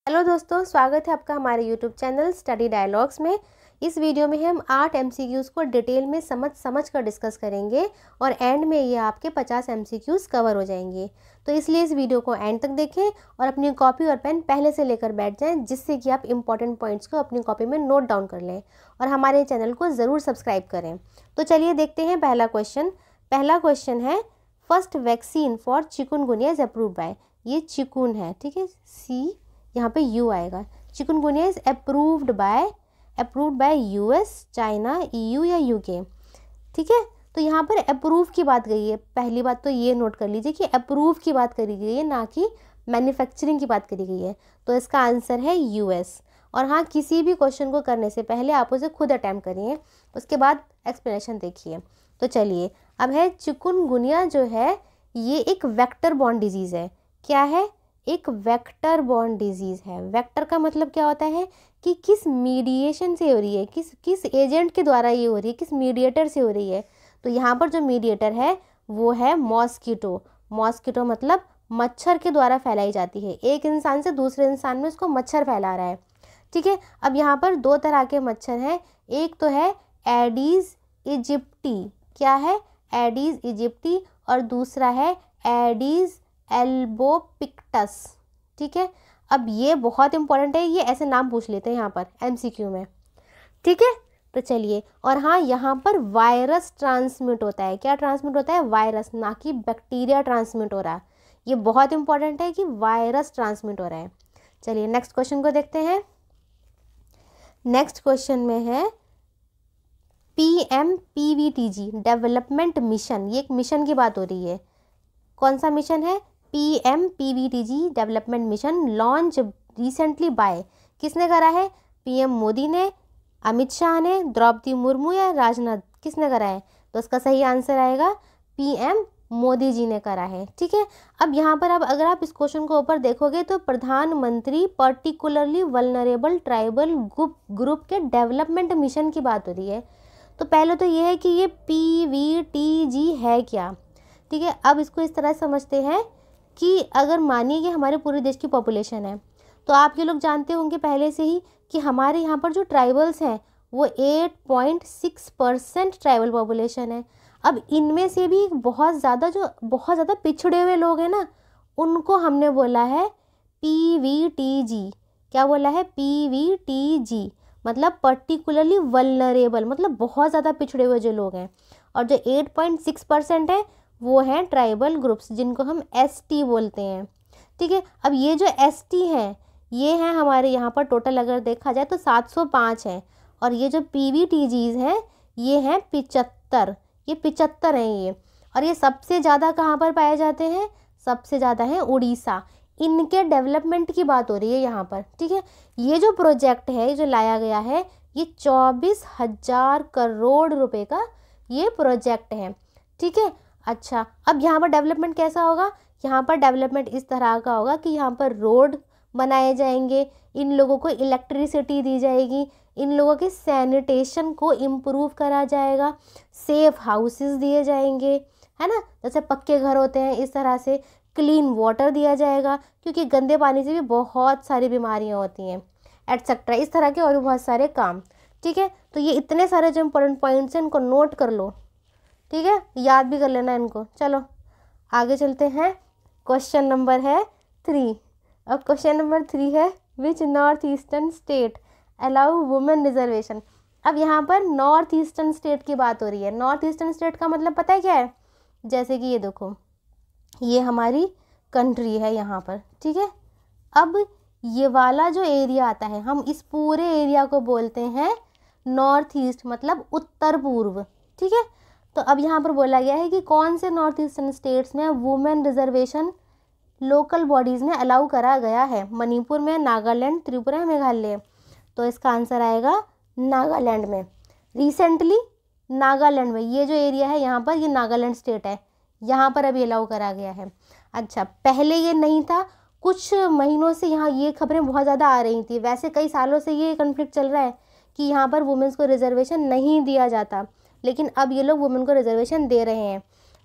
Hello दोस्तों, स्वागत है आपका हमारे यूट्यूब चैनल स्टडी डायलॉग्स में। इस वीडियो में हम 8 MCQs को डिटेल में समझ कर डिस्कस करेंगे और एंड में ये आपके 50 MCQs कवर हो जाएंगे। तो इसलिए इस वीडियो को एंड तक देखें और अपनी कॉपी और पेन पहले से लेकर बैठ जाएं, जिससे कि आप इंपॉर्टेंट पॉइंट्स को अपनी कॉपी में नोट डाउन कर लें और हमारे चैनल को ज़रूर सब्सक्राइब करें। तो चलिए देखते हैं पहला क्वेश्चन है, first vaccine for chikungunya is approved by. ये चिकुन है, ठीक है, सी यहाँ पे यू आएगा। Chikungunya is approved by US, China, EU या UK, ठीक है। तो यहाँ पर अप्रूव की बात गई है। पहली बात तो ये नोट कर लीजिए कि अप्रूव की बात करी गई है, ना कि मैन्युफैक्चरिंग की बात करी गई है। तो इसका आंसर है US। और हाँ, किसी भी क्वेश्चन को करने से पहले आप उसे खुद अटैम्प्ट करिए, उसके बाद एक्सप्लेनेशन देखिए। तो चलिए, अब है चिकुनगुनिया जो है ये एक वेक्टर बॉर्न डिजीज़ है। क्या है? एक वेक्टर बॉर्न डिजीज़ है। वेक्टर का मतलब क्या होता है कि किस मीडिएशन से हो रही है, किस एजेंट के द्वारा ये हो रही है, किस मीडिएटर से हो रही है। तो यहाँ पर जो मीडिएटर है वो है मॉस्किटो। मॉस्किटो मतलब मच्छर के द्वारा फैलाई जाती है। एक इंसान से दूसरे इंसान में उसको मच्छर फैला रहा है, ठीक है। अब यहाँ पर दो तरह के मच्छर हैं। एक तो है एडीज इजिप्टी। क्या है? Aedes aegypti. और दूसरा है एडीज एल्बोपिक्टस, ठीक है। अब ये बहुत इंपॉर्टेंट है, ये ऐसे नाम पूछ लेते हैं यहाँ पर MCQ में, ठीक है। तो चलिए, और हाँ, यहाँ पर वायरस ट्रांसमिट होता है। क्या ट्रांसमिट होता है? वायरस, ना कि बैक्टीरिया ट्रांसमिट हो रहा है। ये बहुत इंपॉर्टेंट है कि वायरस ट्रांसमिट हो रहा है। चलिए नेक्स्ट क्वेश्चन को देखते हैं। नेक्स्ट क्वेश्चन में है PMPVTG डेवलपमेंट मिशन। ये एक मिशन की बात हो रही है। कौन सा मिशन है? PMPVTG development mission launch recently by. किसने करा है? PM मोदी ने, अमित शाह ने, द्रौपदी मुर्मू या राजनाथ, किसने करा है? तो इसका सही आंसर आएगा PM मोदी जी ने करा है, ठीक है। अब यहाँ पर अगर आप इस क्वेश्चन को ऊपर देखोगे तो प्रधानमंत्री पर्टिकुलरली वल्नरेबल ट्राइबल ग्रुप के डेवलपमेंट मिशन की बात हो रही है। तो पहले तो ये है कि ये PVTG है क्या, ठीक है। अब इसको इस तरह समझते हैं कि अगर मानिए कि हमारे पूरे देश की पॉपुलेशन है, तो आप ये लोग जानते होंगे पहले से ही कि हमारे यहाँ पर जो ट्राइबल्स हैं वो 8.6% ट्राइबल पॉपुलेशन है। अब इनमें से भी बहुत ज़्यादा पिछड़े हुए लोग हैं ना, उनको हमने बोला है PVTG। क्या बोला है? PVTG मतलब पर्टिकुलरली वल्नरेबल, मतलब बहुत ज़्यादा पिछड़े हुए जो लोग हैं। और जो 8.6% है वो हैं ट्राइबल ग्रुप्स, जिनको हम ST बोलते हैं, ठीक है। अब ये जो ST हैं ये हैं हमारे यहाँ पर टोटल अगर देखा जाए तो 705 हैं। और ये जो PVTGs हैं ये हैं 75। ये 75 हैं ये। और ये सबसे ज़्यादा कहाँ पर पाए जाते हैं? सबसे ज़्यादा हैं उड़ीसा। इनके डेवलपमेंट की बात हो रही है यहाँ पर, ठीक है। ये जो प्रोजेक्ट है जो लाया गया है ये 24,000 करोड़ रुपए का ये प्रोजेक्ट है, ठीक है। अच्छा, अब यहाँ पर डेवलपमेंट कैसा होगा? यहाँ पर डेवलपमेंट इस तरह का होगा कि यहाँ पर रोड बनाए जाएंगे, इन लोगों को इलेक्ट्रिसिटी दी जाएगी, इन लोगों के सैनिटेशन को इम्प्रूव करा जाएगा, सेफ हाउसेस दिए जाएंगे, है ना, जैसे पक्के घर होते हैं इस तरह से। क्लीन वाटर दिया जाएगा, क्योंकि गंदे पानी से भी बहुत सारी बीमारियाँ होती हैं, एटसेट्रा, इस तरह के और भी बहुत सारे काम, ठीक है। तो ये इतने सारे जो इम्पोर्टेंट पॉइंट्स हैं इनको नोट कर लो, ठीक है, याद भी कर लेना इनको। चलो आगे चलते हैं। क्वेश्चन नंबर है 3। अब क्वेश्चन नंबर 3 है, which north eastern state allow women reservation. अब यहाँ पर नॉर्थ ईस्टर्न स्टेट की बात हो रही है। नॉर्थ ईस्टर्न स्टेट का मतलब पता है क्या है? जैसे कि ये देखो, ये हमारी कंट्री है यहाँ पर, ठीक है। अब ये वाला जो एरिया आता है, हम इस पूरे एरिया को बोलते हैं नॉर्थ ईस्ट, मतलब उत्तर पूर्व, ठीक है। तो अब यहाँ पर बोला गया है कि कौन से नॉर्थ ईस्टर्न स्टेट्स में वुमेन रिजर्वेशन लोकल बॉडीज़ में अलाउ करा गया है। मणिपुर में, नागालैंड, त्रिपुरा, मेघालय। तो इसका आंसर आएगा नागालैंड में। रिसेंटली नागालैंड में, ये जो एरिया है यहाँ पर, ये नागालैंड स्टेट है, यहाँ पर अभी अलाउ करा गया है। अच्छा, पहले ये नहीं था, कुछ महीनों से यहाँ ये खबरें बहुत ज़्यादा आ रही थी। वैसे कई सालों से ये कन्फ्लिक्ट चल रहा है कि यहाँ पर वुमेन्स को रिजर्वेशन नहीं दिया जाता, लेकिन अब ये लोग वुमेन को रिजर्वेशन दे रहे हैं।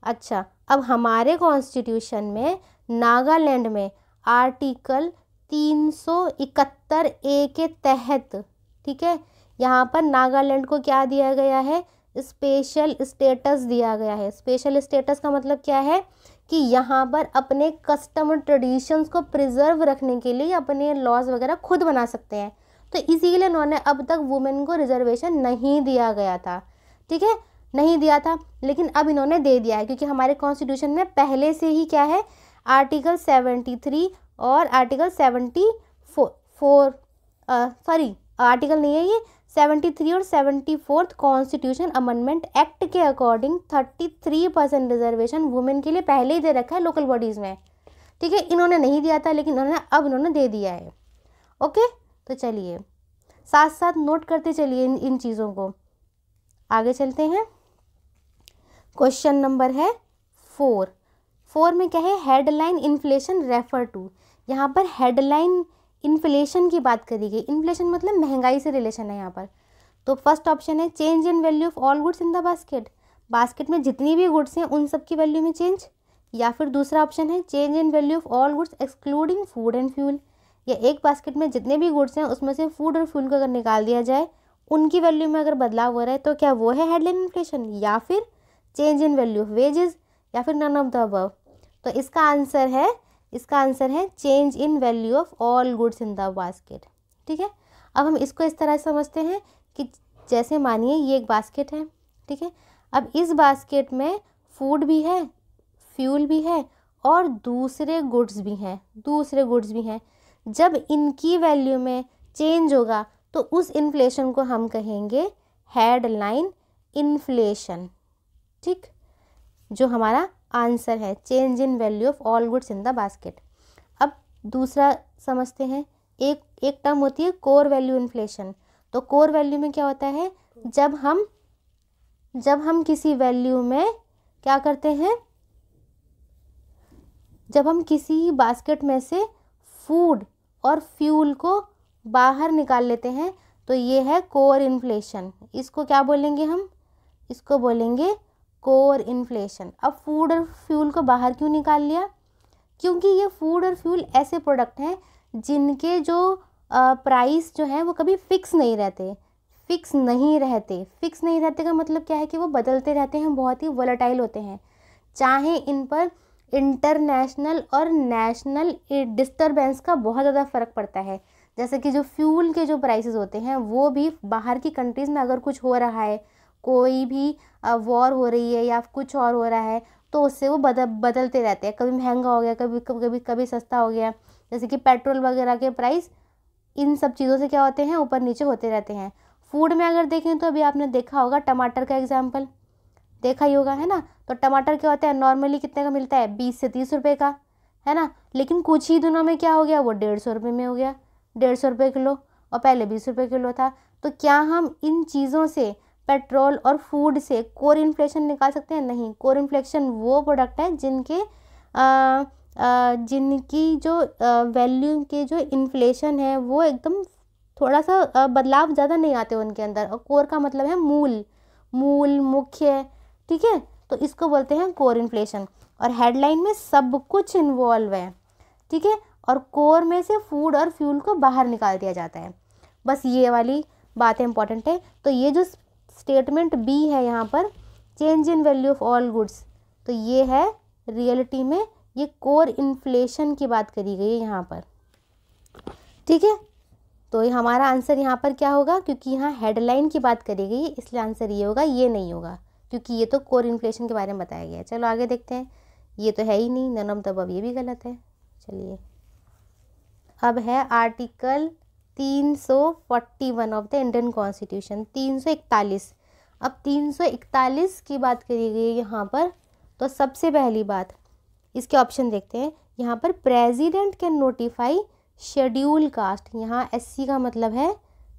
अच्छा, अब हमारे कॉन्स्टिट्यूशन में नागालैंड में आर्टिकल 371A के तहत, ठीक है, यहाँ पर नागालैंड को क्या दिया गया है, स्पेशल स्टेटस दिया गया है। स्पेशल स्टेटस का मतलब क्या है कि यहाँ पर अपने कस्टम ट्रेडिशंस को प्रिजर्व रखने के लिए अपने लॉज वगैरह खुद बना सकते हैं। तो इसी के लिए उन्होंने, अब तक वुमेन को रिजर्वेशन नहीं दिया गया था, ठीक है, नहीं दिया था, लेकिन अब इन्होंने दे दिया है, क्योंकि हमारे कॉन्स्टिट्यूशन में पहले से ही क्या है, आर्टिकल 73 और आर्टिकल 74 सॉरी आर्टिकल नहीं है ये, 73 और 74 कॉन्स्टिट्यूशन अमेंडमेंट एक्ट के अकॉर्डिंग 33% रिजर्वेशन वुमेन के लिए पहले ही दे रखा है लोकल बॉडीज़ में, ठीक है। इन्होंने नहीं दिया था, लेकिन इन्होंने दे दिया है। ओके, तो चलिए साथ साथ नोट करते चलिए इन चीज़ों को। आगे चलते हैं। क्वेश्चन नंबर है 4 में क्या है, हेडलाइन इन्फ्लेशन रेफर टू। यहाँ पर हेडलाइन इन्फ्लेशन की बात करी गई। इन्फ्लेशन मतलब महंगाई से रिलेशन है यहाँ पर। तो फर्स्ट ऑप्शन है change in value of all goods in the basket. Basket में जितनी भी गुड्स हैं उन सब की वैल्यू में चेंज। या फिर दूसरा ऑप्शन है change in value of all goods excluding food and fuel. या एक बास्केट में जितने भी गुड्स हैं उसमें से फूड और फ्यूल को अगर निकाल दिया जाए, उनकी वैल्यू में अगर बदलाव हो रहा है, तो क्या वो है हेडलाइन इन्फ्लेशन। या फिर change in value of wages, या फिर नन ऑफ द अबव। तो इसका आंसर है change in value of all goods in the basket, ठीक है। अब हम इसको इस तरह समझते हैं कि जैसे मानिए ये एक बास्केट है, ठीक है। अब इस बास्केट में फूड भी है, फ्यूल भी है और दूसरे गुड्स भी हैं। जब इनकी वैल्यू में चेंज होगा तो उस इन्फ्लेशन को हम कहेंगे हेडलाइन इन्फ्लेशन, ठीक। जो हमारा आंसर है change in value of all goods in the basket. अब दूसरा समझते हैं। एक टर्म होती है कोर वैल्यू इन्फ्लेशन। तो कोर वैल्यू में क्या होता है, जब हम किसी वैल्यू में क्या करते हैं, जब हम किसी बास्केट में से फूड और फ्यूल को बाहर निकाल लेते हैं, तो ये है कोर इन्फ्लेशन। इसको क्या बोलेंगे हम, इसको बोलेंगे कोर इन्फ्लेशन। अब फूड और फ्यूल को बाहर क्यों निकाल लिया, क्योंकि ये फूड और फ्यूल ऐसे प्रोडक्ट हैं जिनके जो प्राइस जो है वो कभी फिक्स नहीं रहते। फिक्स नहीं रहते का मतलब क्या है कि वो बदलते रहते हैं, बहुत ही वोलेटाइल होते हैं। चाहे इन पर इंटरनेशनल और नेशनल डिस्टर्बेंस का बहुत ज़्यादा फ़र्क पड़ता है। जैसे कि जो फ्यूल के जो प्राइसेस होते हैं वो भी बाहर की कंट्रीज़ में अगर कुछ हो रहा है, कोई भी वॉर हो रही है या कुछ और हो रहा है, तो उससे वो बदलते रहते हैं। कभी महंगा हो गया, कभी सस्ता हो गया। जैसे कि पेट्रोल वगैरह के प्राइस इन सब चीज़ों से क्या होते हैं, ऊपर नीचे होते रहते हैं। फूड में अगर देखें तो अभी आपने देखा होगा टमाटर का एग्जाम्पल देखा ही होगा, है ना। तो टमाटर क्या होता है, नॉर्मली कितने का मिलता है, 20 से 30 रुपये का, है ना। लेकिन कुछ ही दिनों में क्या हो गया, वो 150 रुपये में हो गया, 150 रुपये किलो, और पहले 20 रुपये किलो था। तो क्या हम इन चीज़ों से, पेट्रोल और फूड से कोर इन्फ्लेशन निकाल सकते हैं? नहीं। कोर इन्फ्लेशन वो प्रोडक्ट है जिनकी जो वैल्यू के जो इन्फ्लेशन है वो एकदम थोड़ा सा बदलाव ज़्यादा नहीं आते उनके अंदर। और कोर का मतलब है मूल मुख्य, ठीक है। तो इसको बोलते हैं कोर इन्फ्लेशन। और हेडलाइन में सब कुछ इन्वॉल्व है, ठीक है। और कोर में से फूड और फ्यूल को बाहर निकाल दिया जाता है। बस ये वाली बात इंपॉर्टेंट है। तो ये जो स्टेटमेंट बी है यहाँ पर, change in value of all goods, तो ये है रियलिटी में ये कोर इन्फ्लेशन की बात करी गई है यहाँ पर, ठीक है। तो ये हमारा आंसर यहाँ पर क्या होगा, क्योंकि यहाँ हेडलाइन की बात करी गई है इसलिए आंसर ये होगा, ये नहीं होगा क्योंकि ये तो कोर इन्फ्लेशन के बारे में बताया गया है। चलो आगे देखते हैं। ये तो है ही नहीं, नन ऑफ द अबव, ये भी गलत है। चलिए अब है article 341 of the Indian constitution, 341। अब 341 की बात करी गई है यहाँ पर। तो सबसे पहली बात, इसके ऑप्शन देखते हैं। यहाँ पर president can notify schedule cast. यहाँ एससी का मतलब है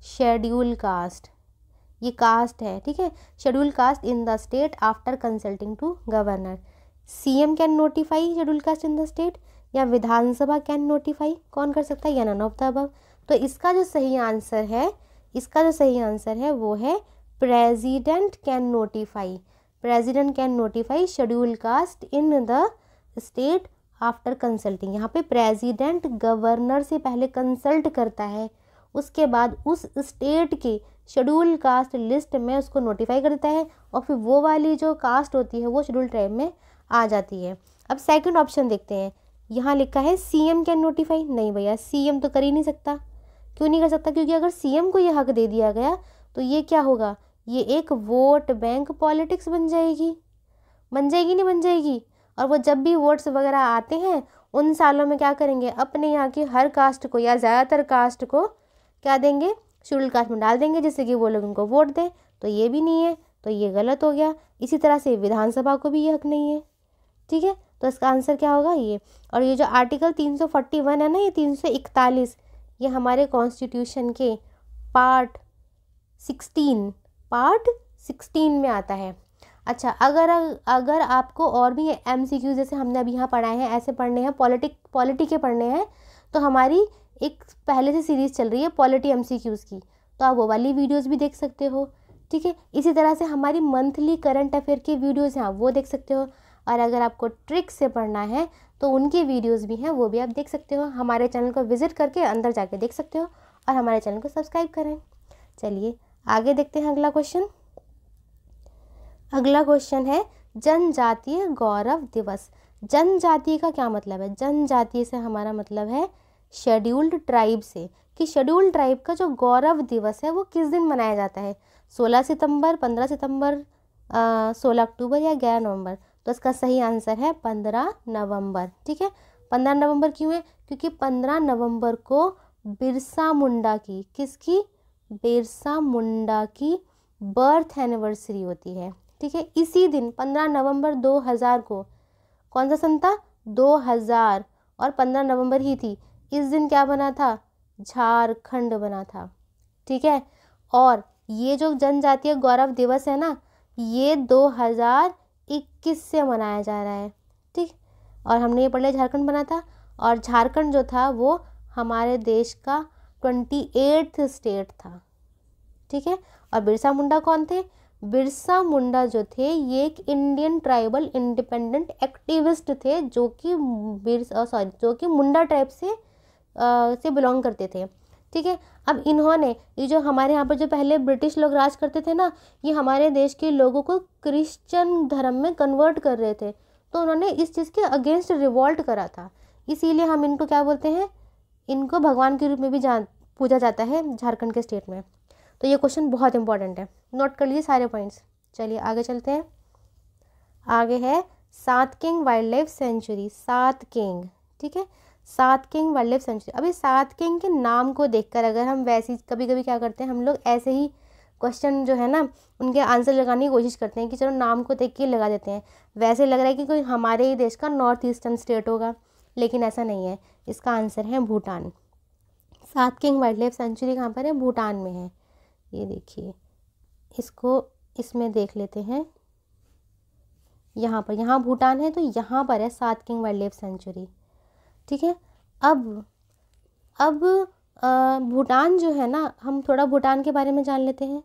शेड्यूल कास्ट, ये कास्ट है, ठीक है। Schedule caste in the state after consulting to governor. CM can notify schedule caste in the state, या विधानसभा कैन नोटिफाई, कौन कर सकता है, या नन ऑफ द अबव। तो इसका जो सही आंसर है वो है president can notify. President can notify schedule caste in the state after consulting, यहाँ पे प्रेसिडेंट गवर्नर से पहले कंसल्ट करता है, उसके बाद उस स्टेट के शेड्यूल कास्ट लिस्ट में उसको नोटिफाई कर देता है और फिर वो वाली जो कास्ट होती है वो शेड्यूल ट्राइब में आ जाती है। अब सेकंड ऑप्शन देखते हैं, यहाँ लिखा है सीएम कैन नोटिफाई। नहीं भैया, सीएम तो कर ही नहीं सकता। क्यों नहीं कर सकता? क्योंकि अगर सीएम को ये हक दे दिया गया तो ये क्या होगा, ये एक वोट बैंक पॉलिटिक्स बन जाएगी। नहीं बन जाएगी। और वो जब भी वोट्स वगैरह आते हैं उन सालों में क्या करेंगे, अपने यहाँ की हर कास्ट को या ज़्यादातर कास्ट को क्या देंगे, शेड्यूल कास्ट में डाल देंगे, जिससे कि वो लोग उनको वोट दें। तो ये भी नहीं है, तो ये गलत हो गया। इसी तरह से विधानसभा को भी ये हक नहीं है। ठीक है, तो इसका आंसर क्या होगा, ये। और ये जो आर्टिकल 341 है ना, ये 341, ये हमारे कॉन्स्टिट्यूशन के पार्ट 16 में आता है। अच्छा, अगर आपको और भी MCQ जैसे हमने अभी यहाँ पढ़ाए हैं ऐसे पढ़ने हैं, पॉलिटी के पढ़ने हैं, तो हमारी एक पहले से सीरीज़ चल रही है पॉलिटी MCQs की, तो आप वो वाली वीडियोस भी देख सकते हो। ठीक है, इसी तरह से हमारी मंथली करंट अफेयर की वीडियोस हैं, आप वो देख सकते हो। और अगर आपको ट्रिक से पढ़ना है तो उनकी वीडियोस भी हैं, वो भी आप देख सकते हो। हमारे चैनल को विजिट करके अंदर जाके देख सकते हो और हमारे चैनल को सब्सक्राइब करें। चलिए आगे देखते हैं अगला क्वेश्चन। अगला क्वेश्चन है जनजातीय गौरव दिवस। जनजातीय का क्या मतलब है? जनजातीय से हमारा मतलब है शेड्यूल्ड ट्राइब से, कि शेड्यूल्ड ट्राइब का जो गौरव दिवस है वो किस दिन मनाया जाता है, 16 सितंबर, 15 सितंबर, 16 अक्टूबर या 11 नवंबर। तो इसका सही आंसर है 15 नवंबर। ठीक है, 15 नवंबर क्यों है? क्योंकि 15 नवंबर को बिरसा मुंडा की, किसकी? बिरसा मुंडा की बर्थ एनिवर्सरी होती है। ठीक है, इसी दिन 15 नवंबर 2000 को, कौन सा सन था? 2000, और 15 नवंबर ही थी। इस दिन क्या बना था? झारखंड बना था। ठीक है, और ये जो जनजातीय गौरव दिवस है ना, ये 2021 से मनाया जा रहा है। ठीक, और हमने ये पढ़ लिया झारखंड बना था, और झारखंड जो था वो हमारे देश का 28वां स्टेट था। ठीक है, और बिरसा मुंडा कौन थे? बिरसा मुंडा जो थे ये एक इंडियन ट्राइबल इंडिपेंडेंट एक्टिविस्ट थे, जो कि मुंडा ट्राइब से बिलोंग करते थे। ठीक है, अब इन्होंने ये जो हमारे यहाँ पर जो पहले ब्रिटिश लोग राज करते थे ना, ये हमारे देश के लोगों को क्रिश्चियन धर्म में कन्वर्ट कर रहे थे, तो उन्होंने इस चीज़ के अगेंस्ट रिवॉल्ट करा था। इसीलिए हम इनको क्या बोलते हैं, इनको भगवान के रूप में भी पूजा जाता है झारखंड के स्टेट में। तो ये क्वेश्चन बहुत इंपॉर्टेंट है, नोट कर लीजिए सारे पॉइंट्स। चलिए आगे चलते हैं। आगे है सात किंग वाइल्ड लाइफ सेंचुरी। सात किंग, ठीक है, सात किंग वाइल्ड लाइफ सेंचुरी। अभी सात किंग के नाम को देखकर अगर हम वैसे ही कभी कभी क्या करते हैं, हम लोग ऐसे ही क्वेश्चन जो है ना उनके आंसर लगाने की कोशिश करते हैं कि चलो नाम को देख के लगा देते हैं। वैसे लग रहा है कि कोई हमारे ही देश का नॉर्थ ईस्टर्न स्टेट होगा, लेकिन ऐसा नहीं है। इसका आंसर है भूटान। सात किंग वाइल्ड लाइफ सेंचुरी कहाँ पर है? भूटान में है। ये देखिए, इसको इसमें देख लेते हैं, यहाँ पर, यहाँ भूटान है तो यहाँ पर है सात किंग वाइल्ड लाइफ सेंचुरी। ठीक है, अब भूटान जो है ना, हम थोड़ा भूटान के बारे में जान लेते हैं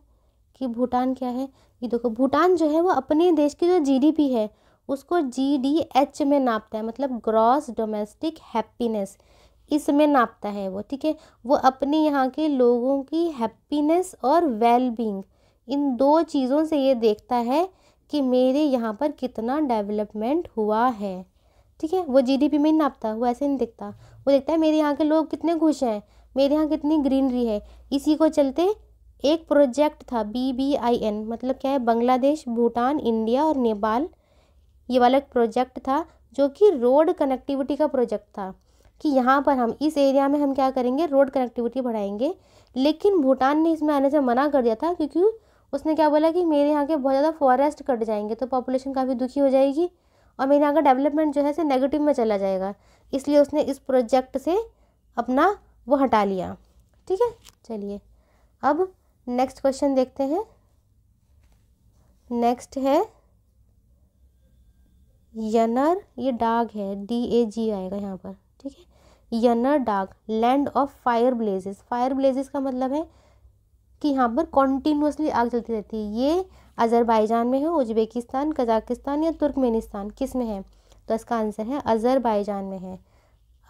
कि भूटान क्या है। ये देखो, भूटान जो है वो अपने देश की जो GDP है उसको GDH में नापता है, मतलब ग्रॉस डोमेस्टिक हैप्पीनेस, इसमें नापता है वो। ठीक है, वो अपने यहाँ के लोगों की हैप्पीनेस और वेलबींग, इन दो चीज़ों से ये देखता है कि मेरे यहाँ पर कितना डेवलपमेंट हुआ है। ठीक है, वो GDP में ही नापता, वो ऐसे नहीं देखता। वो देखता है मेरे यहाँ के लोग कितने खुश हैं, मेरे यहाँ कितनी ग्रीनरी है। इसी को चलते एक प्रोजेक्ट था BBIN, मतलब क्या है, बांग्लादेश, भूटान, इंडिया और नेपाल, ये वाला एक प्रोजेक्ट था जो कि रोड कनेक्टिविटी का प्रोजेक्ट था, कि यहाँ पर हम इस एरिया में हम क्या करेंगे, रोड कनेक्टिविटी बढ़ाएंगे। लेकिन भूटान ने इसमें आने से मना कर दिया था, क्योंकि उसने क्या बोला कि मेरे यहाँ के बहुत ज़्यादा फॉरेस्ट कट जाएंगे तो पॉपुलेशन काफ़ी दुखी हो जाएगी और मेरे यहाँ का डेवलपमेंट जो है से नेगेटिव में चला जाएगा। इसलिए उसने इस प्रोजेक्ट से अपना वो हटा लिया। ठीक है, चलिए अब नेक्स्ट क्वेश्चन देखते हैं। नेक्स्ट है यनर, ये डाग है, DAG आएगा यहाँ पर। ठीक है, यनर डाग, land of fire blazes. Fire blazes का मतलब है कि यहाँ पर कॉन्टीन्यूसली आग जलती रहती है। ये अजरबैजान में है, उज्बेकिस्तान, कजाकिस्तान या तुर्कमेनिस्तान, किस में है? तो इसका आंसर है अज़रबैजान में है।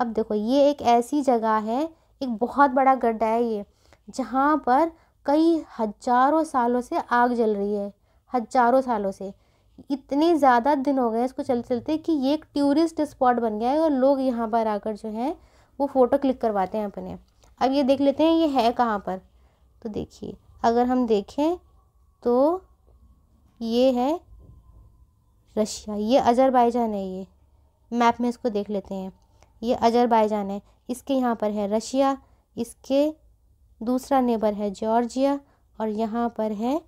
अब देखो ये एक ऐसी जगह है, एक बहुत बड़ा गड्ढा है ये, जहाँ पर कई हजारों सालों से आग जल रही है, हजारों सालों से। इतने ज़्यादा दिन हो गए इसको चलते चलते कि ये एक टूरिस्ट स्पॉट बन गया है और लोग यहाँ पर आकर जो है वो फ़ोटो क्लिक करवाते हैं अपने। अब ये देख लेते हैं ये है कहाँ पर। तो देखिए अगर हम देखें तो ये है रशिया, ये अज़रबैजान है। ये मैप में इसको देख लेते हैं, ये अज़रबैजान है, इसके यहाँ पर है रशिया, इसके दूसरा नेबर है जॉर्जिया और यहाँ पर है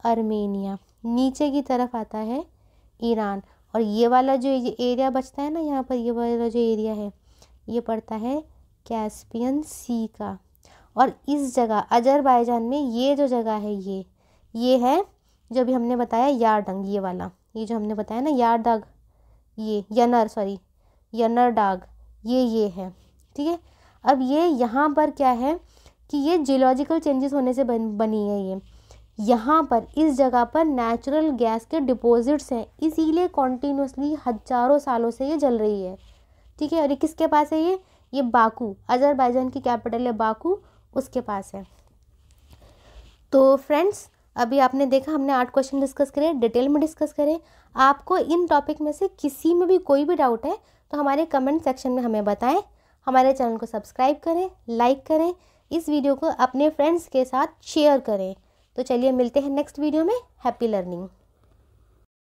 आर्मेनिया। नीचे की तरफ आता है ईरान। और ये वाला जो ये एरिया बचता है ना यहाँ पर, ये वाला जो एरिया है ये पड़ता है कैस्पियन सी का। और इस जगह अज़रबैजान में ये जो जगह है ये है जो अभी हमने बताया यारडंग, ये वाला, ये जो हमने बताया ना यारडंग, ये यनरडाग, ये है, ठीक है। अब ये यहाँ पर क्या है कि ये जियोलॉजिकल चेंजेस होने से बनी है ये। यहाँ पर इस जगह पर नेचुरल गैस के डिपॉजिट्स हैं, इसीलिए कॉन्टीन्यूसली हजारों सालों से ये जल रही है, ठीक है। और ये किसके पास है ये बाकू, अज़रबैजान की कैपिटल है बाकू, उसके पास है। तो फ्रेंड्स अभी आपने देखा हमने 8 क्वेश्चन डिस्कस करे, डिटेल में डिस्कस करे। आपको इन टॉपिक में से किसी में भी कोई भी डाउट है तो हमारे कमेंट सेक्शन में हमें बताएं। हमारे चैनल को सब्सक्राइब करें, लाइक करें, इस वीडियो को अपने फ्रेंड्स के साथ शेयर करें। तो चलिए मिलते हैं नेक्स्ट वीडियो में। Happy learning.